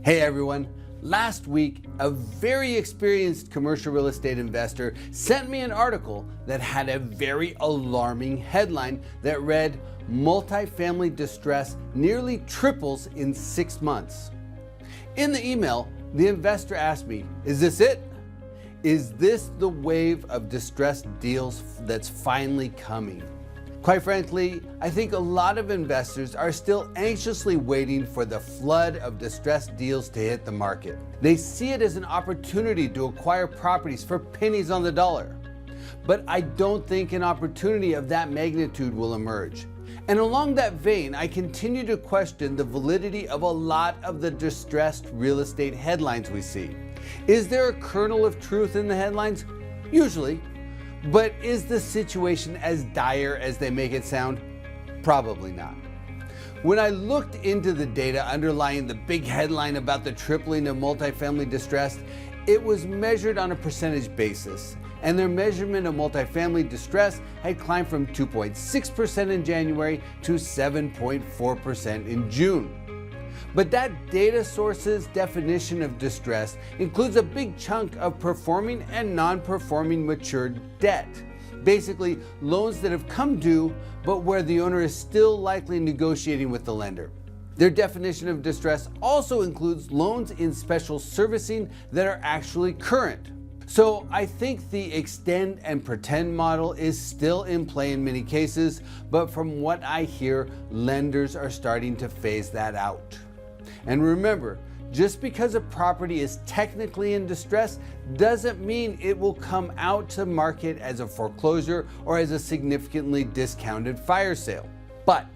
Hey everyone, last week a very experienced commercial real estate investor sent me an article that had a very alarming headline that read, "Multifamily distress nearly triples in 6 months." In the email, the investor asked me, is this it? Is this the wave of distressed deals that's finally coming? Quite frankly, I think a lot of investors are still anxiously waiting for the flood of distressed deals to hit the market. They see it as an opportunity to acquire properties for pennies on the dollar. But I don't think an opportunity of that magnitude will emerge. And along that vein, I continue to question the validity of a lot of the distressed real estate headlines we see. Is there a kernel of truth in the headlines? Usually. But is the situation as dire as they make it sound? Probably not. When I looked into the data underlying the big headline about the tripling of multifamily distress, it was measured on a percentage basis, and their measurement of multifamily distress had climbed from 2.6% in January to 7.4% in June. But that data source's definition of distress includes a big chunk of performing and non-performing matured debt. Basically, loans that have come due, but where the owner is still likely negotiating with the lender. Their definition of distress also includes loans in special servicing that are actually current. So I think the extend and pretend model is still in play in many cases, but from what I hear, lenders are starting to phase that out. And remember, just because a property is technically in distress doesn't mean it will come out to market as a foreclosure or as a significantly discounted fire sale. But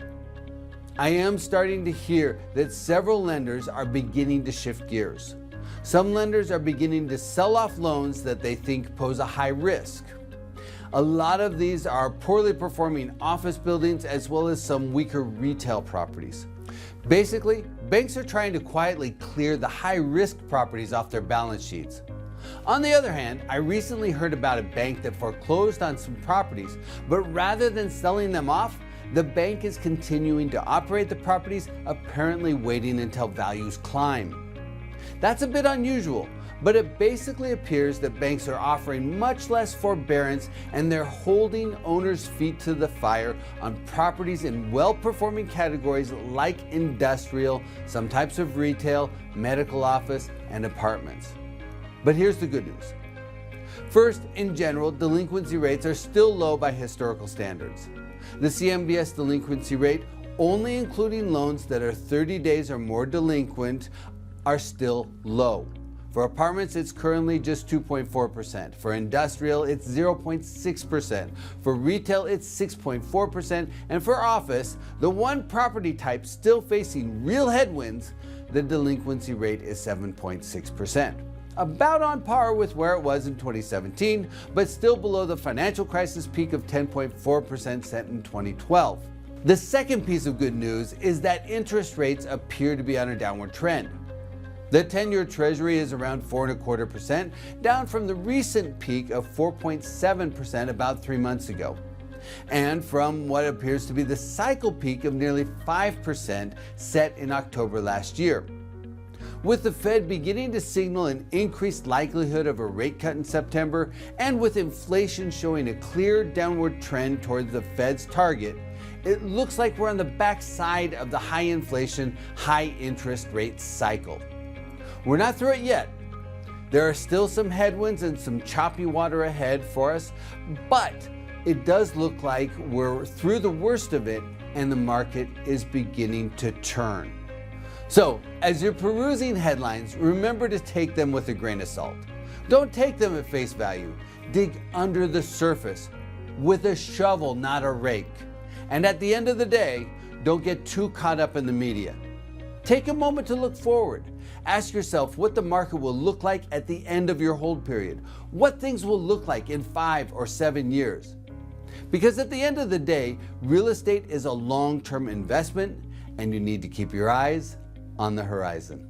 I am starting to hear that several lenders are beginning to shift gears. Some lenders are beginning to sell off loans that they think pose a high risk. A lot of these are poorly performing office buildings as well as some weaker retail properties. Basically, banks are trying to quietly clear the high-risk properties off their balance sheets. On the other hand, I recently heard about a bank that foreclosed on some properties, but rather than selling them off, the bank is continuing to operate the properties, apparently waiting until values climb. That's a bit unusual, but it basically appears that banks are offering much less forbearance and they're holding owners' feet to the fire on properties in well-performing categories like industrial, some types of retail, medical office, and apartments. But here's the good news. First, in general, delinquency rates are still low by historical standards. The CMBS delinquency rate, only including loans that are 30 days or more delinquent, are still low. For apartments, it's currently just 2.4%. For industrial, it's 0.6%. For retail, it's 6.4%. And for office, the one property type still facing real headwinds, the delinquency rate is 7.6%. About on par with where it was in 2017, but still below the financial crisis peak of 10.4% set in 2012. The second piece of good news is that interest rates appear to be on a downward trend. The 10-year Treasury is around 4.25%, down from the recent peak of 4.7% about 3 months ago, and from what appears to be the cycle peak of nearly 5% set in October last year. With the Fed beginning to signal an increased likelihood of a rate cut in September, and with inflation showing a clear downward trend towards the Fed's target, it looks like we're on the backside of the high inflation, high interest rate cycle. We're not through it yet. There are still some headwinds and some choppy water ahead for us, but it does look like we're through the worst of it and the market is beginning to turn. So, as you're perusing headlines, remember to take them with a grain of salt. Don't take them at face value. Dig under the surface with a shovel, not a rake. And at the end of the day, don't get too caught up in the media. Take a moment to look forward. Ask yourself what the market will look like at the end of your hold period. What things will look like in 5 or 7 years. Because at the end of the day, real estate is a long-term investment and you need to keep your eyes on the horizon.